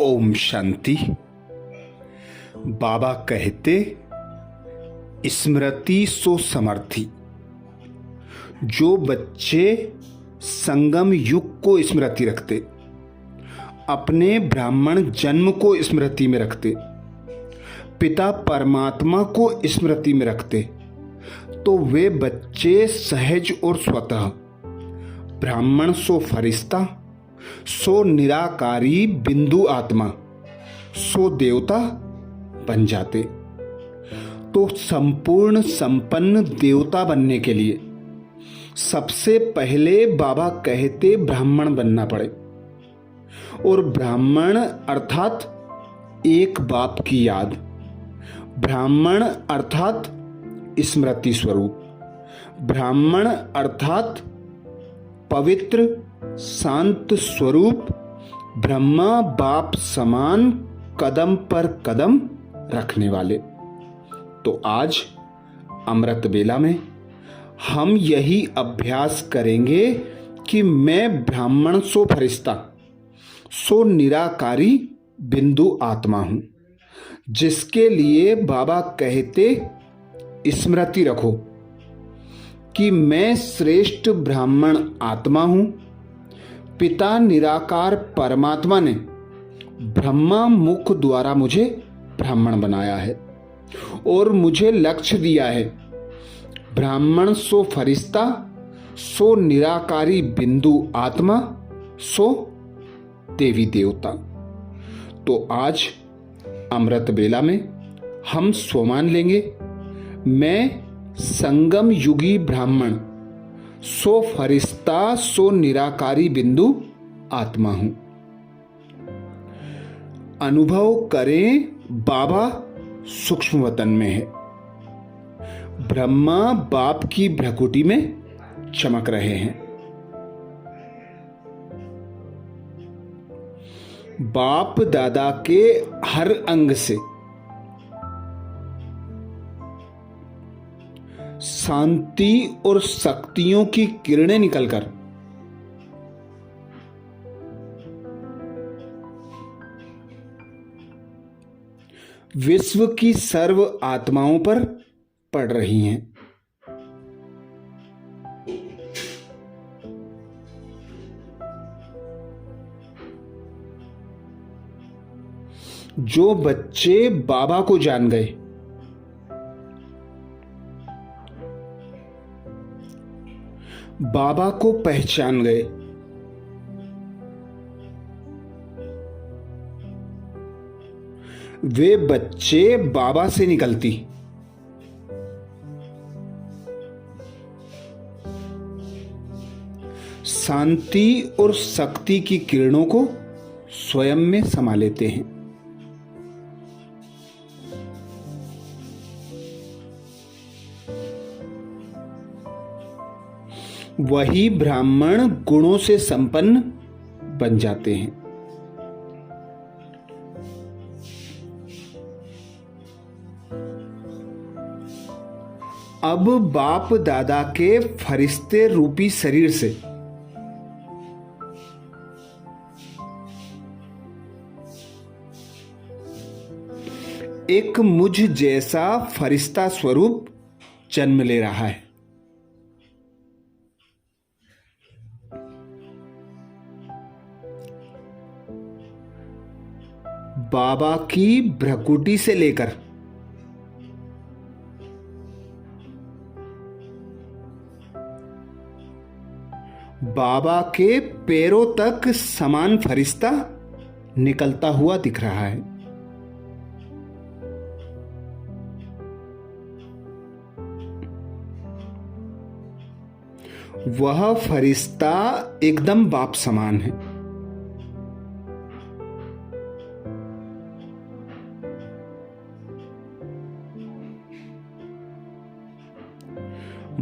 ओम शांति। बाबा कहते, स्मृति सो समर्थी। जो बच्चे संगम युग को स्मृति रखते, अपने ब्राह्मण जन्म को स्मृति में रखते, पिता परमात्मा को स्मृति में रखते, तो वे बच्चे सहज और स्वतः ब्राह्मण सो फरिश्ता, सो निराकारी बिंदु आत्मा, सो देवता बन जाते। तो संपूर्ण संपन्न देवता बनने के लिए सबसे पहले बाबा कहते ब्राह्मण बनना पड़े। और ब्राह्मण अर्थात एक बाप की याद, ब्राह्मण अर्थात स्मृति स्वरूप, ब्राह्मण अर्थात पवित्र शांत स्वरूप, ब्रह्मा बाप समान कदम पर कदम रखने वाले। तो आज अमृत बेला में हम यही अभ्यास करेंगे कि मैं ब्राह्मण सो फरिश्ता, सो निराकारी बिंदु आत्मा हूं, जिसके लिए बाबा कहते स्मृति रखो कि मैं श्रेष्ठ ब्राह्मण आत्मा हूं। पिता निराकार परमात्मा ने ब्रह्मा मुख द्वारा मुझे ब्राह्मण बनाया है और मुझे लक्ष्य दिया है, ब्राह्मण सो फरिश्ता, सो निराकारी बिंदु आत्मा, सो देवी देवता। तो आज अमृत बेला में हम स्वमान लेंगे, मैं संगम युगी ब्राह्मण सो फरिश्ता, सो निराकारी बिंदु आत्मा हूं। अनुभव करें बाबा सूक्ष्म वतन में है, ब्रह्मा बाप की भ्रकुटी में चमक रहे हैं। बाप दादा के हर अंग से शांति और शक्तियों की किरणें निकलकर विश्व की सर्व आत्माओं पर पड़ रही हैं। जो बच्चे बाबा को जान गए, बाबा को पहचान गए, वे बच्चे बाबा से निकलती शांति और शक्ति की किरणों को स्वयं में समा लेते हैं। वही ब्राह्मण गुणों से संपन्न बन जाते हैं। अब बाप दादा के फरिश्ते रूपी शरीर से एक मुझ जैसा फरिश्ता स्वरूप जन्म ले रहा है। बाबा की भ्रकुटी से लेकर बाबा के पैरों तक समान फरिश्ता निकलता हुआ दिख रहा है। वह फरिश्ता एकदम बाप समान है।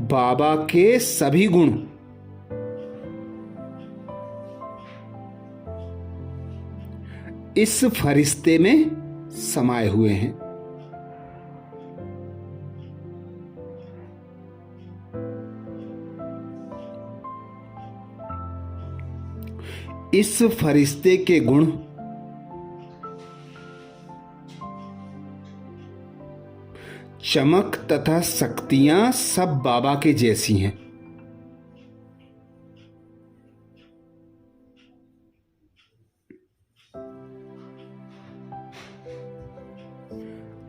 बाबा के सभी गुण इस फरिश्ते में समाये हुए हैं। इस फरिश्ते के गुण चमक तथा शक्तियां सब बाबा के जैसी हैं।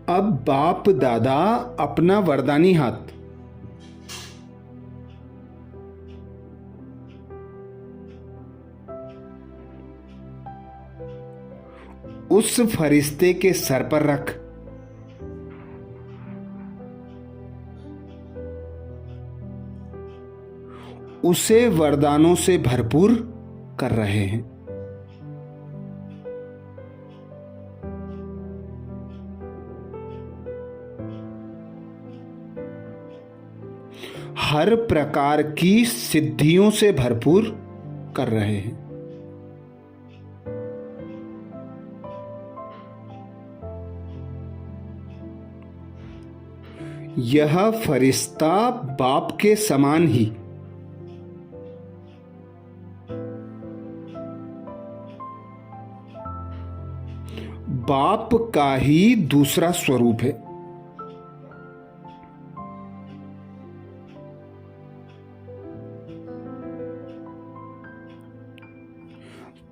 अब बाप दादा अपना वरदानी हाथ उस फरिश्ते के सर पर रख उसे वरदानों से भरपूर कर रहे हैं। हर प्रकार की सिद्धियों से भरपूर कर रहे हैं। यह फरिश्ता बाप के समान ही बाप का ही दूसरा स्वरूप है।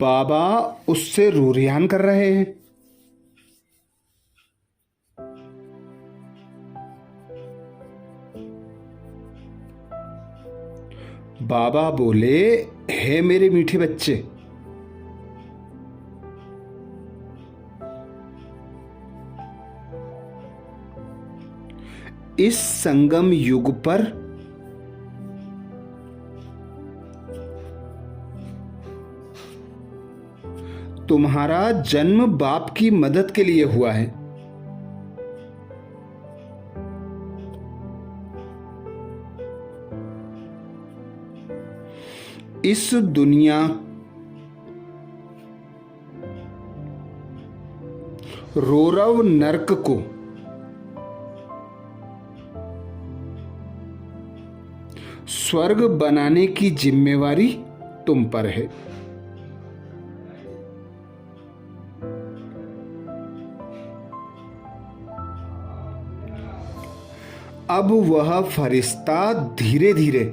बाबा उससे रूरियान कर रहे हैं। बाबा बोले, हे मेरे मीठे बच्चे, इस संगम युग पर तुम्हारा जन्म बाप की मदद के लिए हुआ है। इस दुनिया रोरव नरक को स्वर्ग बनाने की जिम्मेवारी तुम पर है। अब वह फरिश्ता धीरे धीरे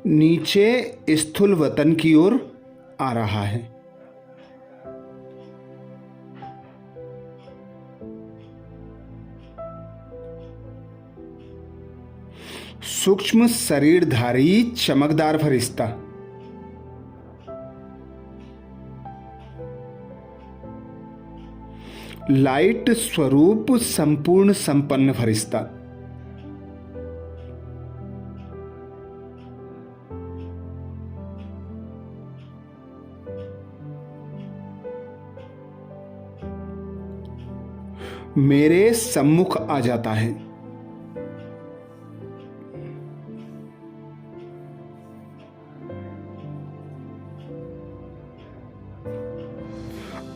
नीचे स्थूल वतन की ओर आ रहा है। सूक्ष्म शरीरधारी चमकदार फरिश्ता लाइट स्वरूप संपूर्ण संपन्न फरिश्ता मेरे सम्मुख आ जाता है।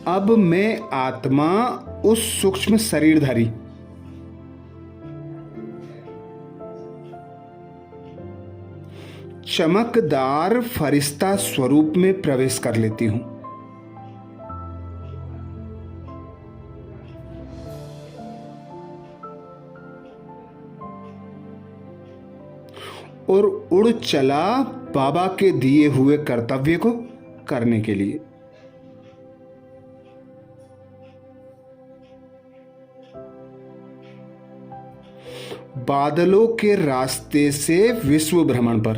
अब मैं आत्मा उस सूक्ष्म शरीरधारी चमकदार फरिश्ता स्वरूप में प्रवेश कर लेती हूं। और उड़ चला बाबा के दिए हुए कर्तव्य को करने के लिए। बादलों के रास्ते से विश्व भ्रमण पर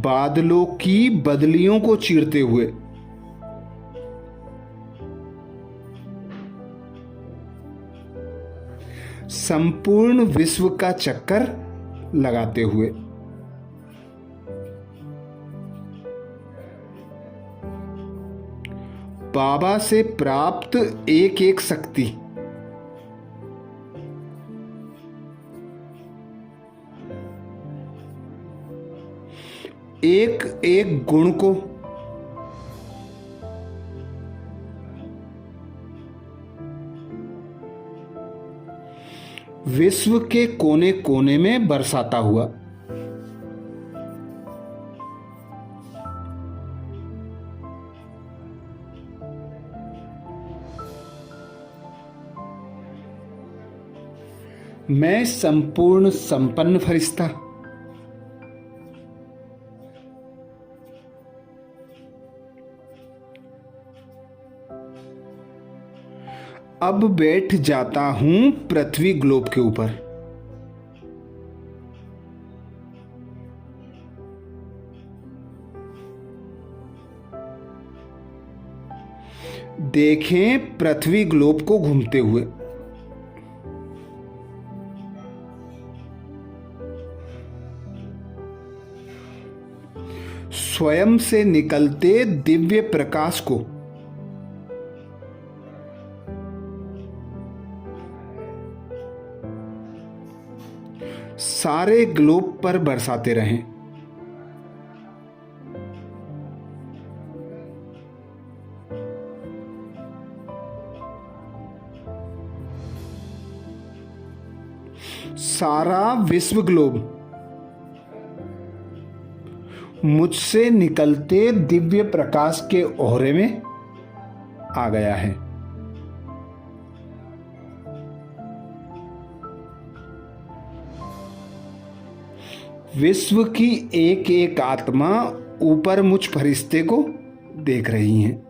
बादलों की बदलियों को चीरते हुए संपूर्ण विश्व का चक्कर लगाते हुए बाबा से प्राप्त एक एक शक्ति एक एक गुण को विश्व के कोने कोने में बरसाता हुआ। मैं संपूर्ण संपन्न फरिश्ता, अब बैठ जाता हूं पृथ्वी ग्लोब के ऊपर। देखें पृथ्वी ग्लोब को घूमते हुए। स्वयं से निकलते दिव्य प्रकाश को सारे ग्लोब पर बरसाते रहें। सारा विश्व ग्लोब मुझसे निकलते दिव्य प्रकाश के ओहरे में आ गया है। विश्व की एक एक आत्मा ऊपर मुझ फरिश्ते को देख रही हैं।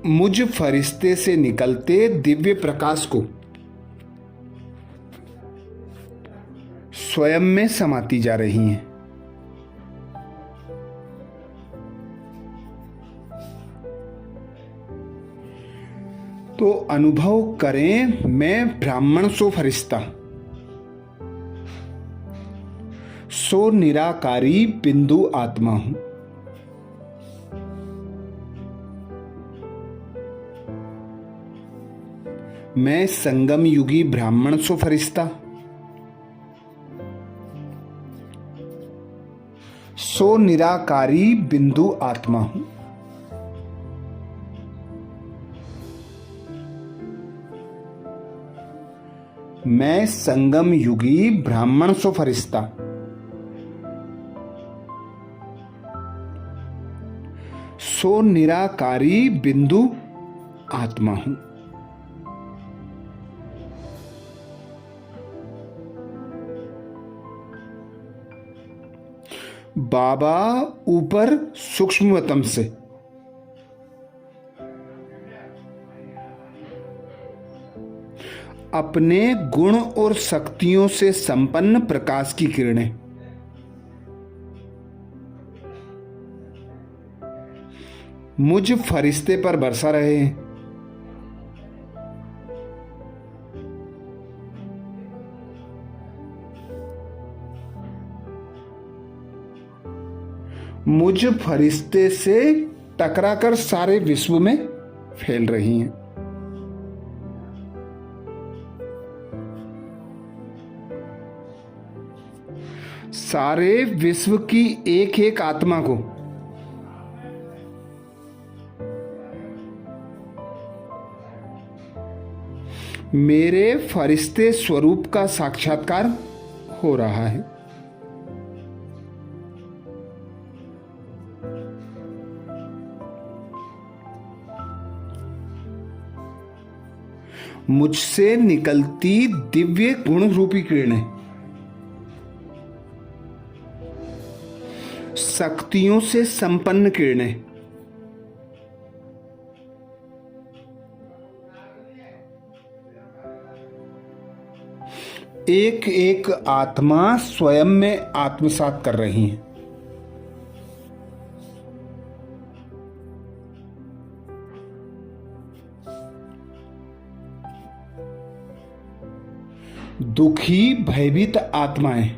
मुझ फरिश्ते से निकलते दिव्य प्रकाश को स्वयं में समाती जा रही हैं। तो अनुभव करें, मैं ब्राह्मण सो फरिश्ता, सो निराकारी बिंदु आत्मा हूं। मैं संगम युगी ब्राह्मण सो फरिश्ता, सो निराकारी बिंदु आत्मा हूं। मैं संगम युगी ब्राह्मण सो फरिश्ता, सो निराकारी बिंदु आत्मा हूं। बाबा ऊपर सूक्ष्मतम से अपने गुण और शक्तियों से संपन्न प्रकाश की किरणें मुझ फरिश्ते पर बरसा रहे हैं। मुझ फरिश्ते से टकराकर सारे विश्व में फैल रही हैं। सारे विश्व की एक एक आत्मा को मेरे फरिश्ते स्वरूप का साक्षात्कार हो रहा है। मुझसे निकलती दिव्य गुण रूपी किरणें शक्तियों से संपन्न किरणें एक एक आत्मा स्वयं में आत्मसात कर रही हैं। दुखी भयभीत आत्माएं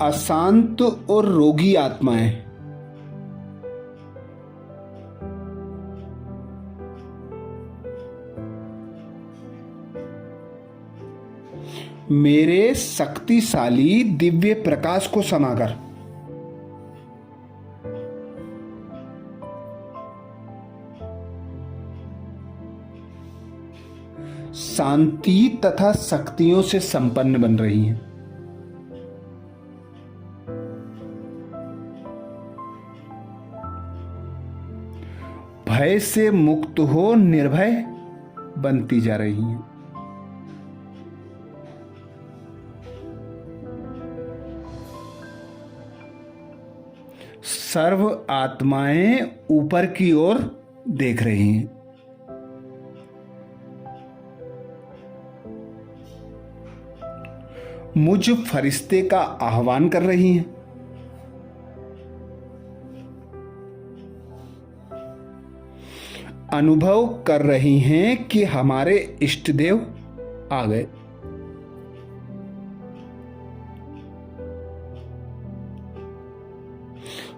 अशांत और रोगी आत्माएं मेरे शक्तिशाली दिव्य प्रकाश को समाकर शांति तथा शक्तियों से संपन्न बन रही हैं। भय से मुक्त हो निर्भय बनती जा रही हैं। सर्व आत्माएं ऊपर की ओर देख रही हैं। मुझ फरिश्ते का आह्वान कर रही हैं। अनुभव कर रही हैं कि हमारे इष्ट देव आ गए।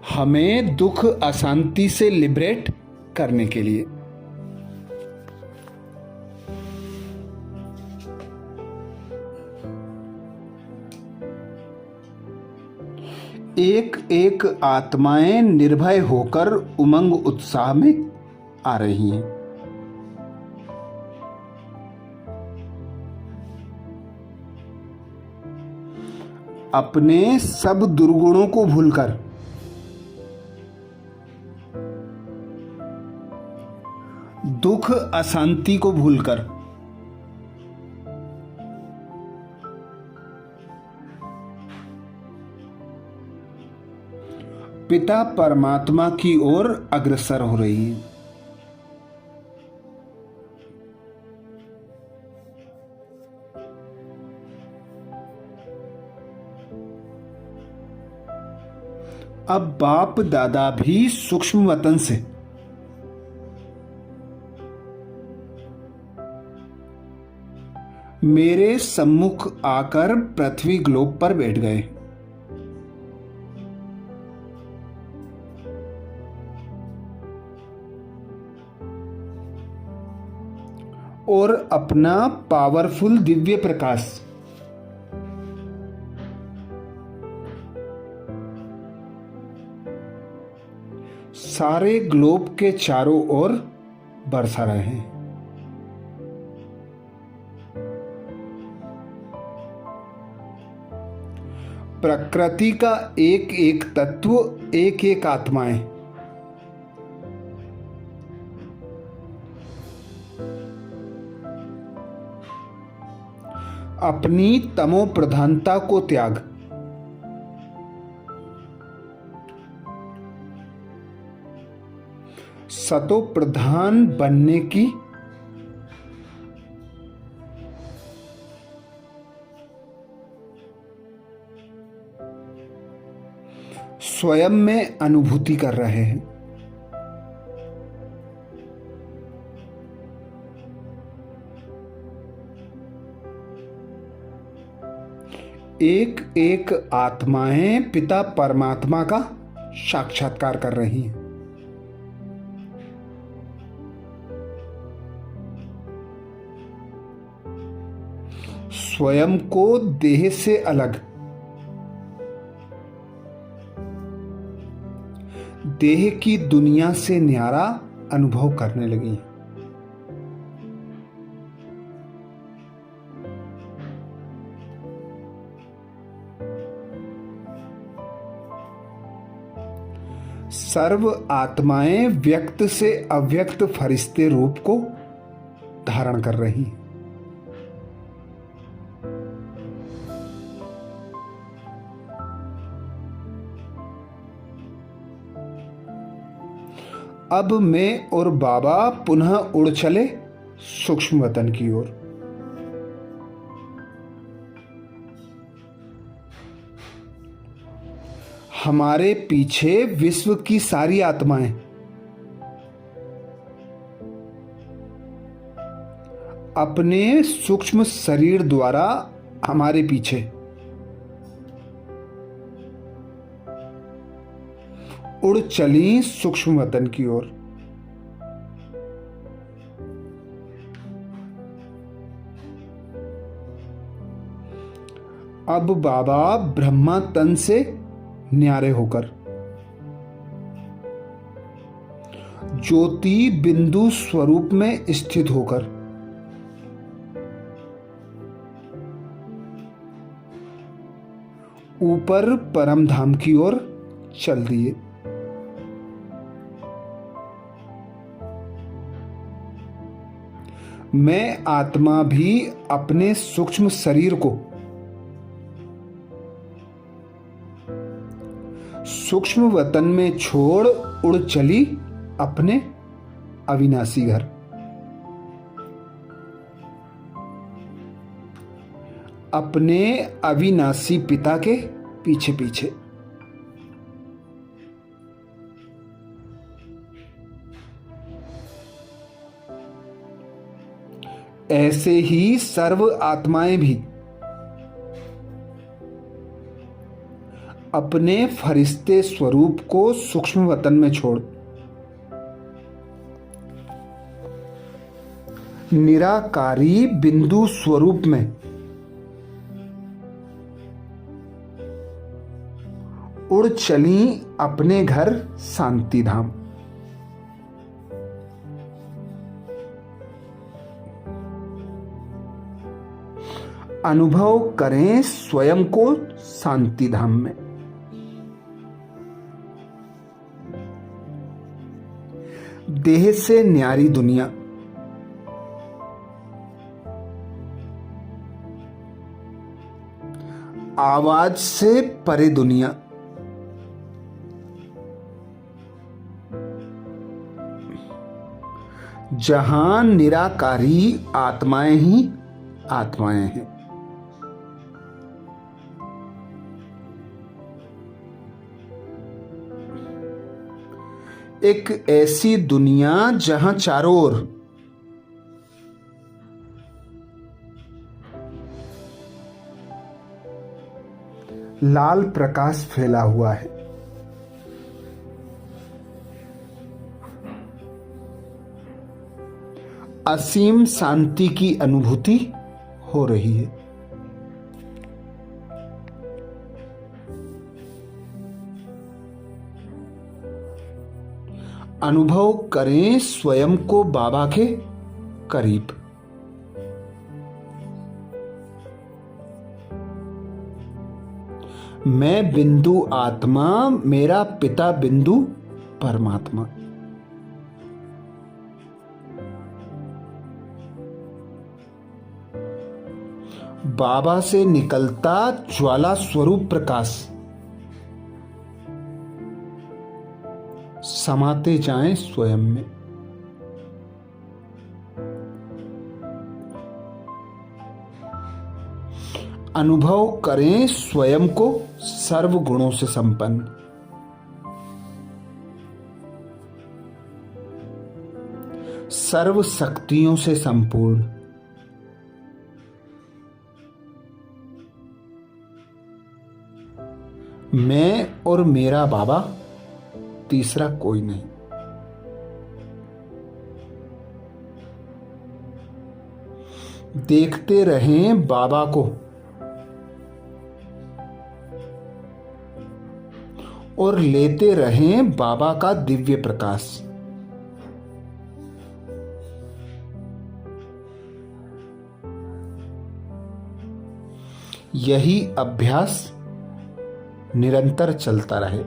हमें दुख अशांति से लिबरेट करने के लिए। एक एक आत्माएं निर्भय होकर उमंग उत्साह में आ रही हैं। अपने सब दुर्गुणों को भूलकर दुख अशांति को भूलकर पिता परमात्मा की ओर अग्रसर हो रही है। अब बाप दादा भी सूक्ष्म वतन से मेरे सम्मुख आकर पृथ्वी ग्लोब पर बैठ गए। और अपना पावरफुल दिव्य प्रकाश सारे ग्लोब के चारों ओर बरसा रहे हैं। प्रकृति का एक एक तत्व, एक एक आत्माएं अपनी तमो प्रधानता को त्याग सतो प्रधान बनने की स्वयं में अनुभूति कर रहे हैं। एक एक आत्माएं पिता परमात्मा का साक्षात्कार कर रही हैं। स्वयं को देह से अलग, देह की दुनिया से न्यारा अनुभव करने लगी। सर्व आत्माएं व्यक्त से अव्यक्त फरिश्ते रूप को धारण कर रही हैं। अब मैं और बाबा पुनः उड़ चले सूक्ष्म वतन की ओर। हमारे पीछे विश्व की सारी आत्माएं अपने सूक्ष्म शरीर द्वारा हमारे पीछे उड़ चली सूक्ष्म वतन की ओर। अब बाबा ब्रह्मा तन से न्यारे होकर, ज्योति बिंदु स्वरूप में स्थित होकर, ऊपर परम धाम की ओर चल दिए। मैं आत्मा भी अपने सूक्ष्म शरीर को सूक्ष्म वतन में छोड़ उड़ चली अपने अविनाशी घर। अपने अविनाशी पिता के पीछे पीछे। ऐसे ही सर्व आत्माएं भी अपने फरिश्ते स्वरूप को सूक्ष्म वतन में छोड़ निराकारी बिंदु स्वरूप में उड़ चली अपने घर शांति धाम। अनुभव करें स्वयं को शांति धाम में। देह से न्यारी दुनिया, आवाज से परे दुनिया, जहां निराकारी आत्माएं ही आत्माएं हैं। एक ऐसी दुनिया जहां चारों ओर लाल प्रकाश फैला हुआ है। असीम शांति की अनुभूति हो रही है। अनुभव करें स्वयं को बाबा के करीब। मैं बिंदु आत्मा, मेरा पिता बिंदु परमात्मा। बाबा से निकलता ज्वाला स्वरूप प्रकाश समाते जाएं स्वयं में। अनुभव करें स्वयं को सर्व गुणों से संपन्न। सर्व शक्तियों से संपूर्ण। मैं और मेरा बाबा, तीसरा कोई नहीं। देखते रहें बाबा को और लेते रहें बाबा का दिव्य प्रकाश। यही अभ्यास निरंतर चलता रहे।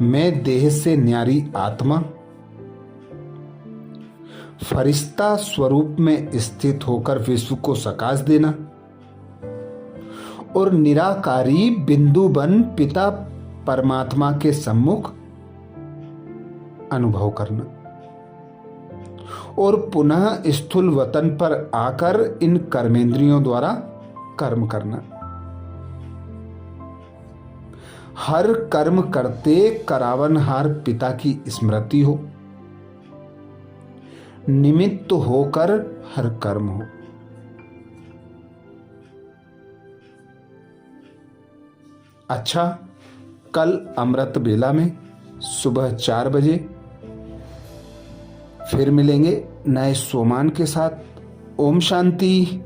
मैं देह से न्यारी आत्मा, फरिश्ता स्वरूप में स्थित होकर विश्व को सकाश देना और निराकारी बिंदु बन पिता परमात्मा के सम्मुख अनुभव करना और पुनः स्थूल वतन पर आकर इन कर्मेंद्रियों द्वारा कर्म करना। हर कर्म करते करावनहार पिता की स्मृति हो, निमित्त होकर हर कर्म हो। अच्छा, कल अमृत बेला में सुबह 4 बजे फिर मिलेंगे नए सोमान के साथ। ओम शांति।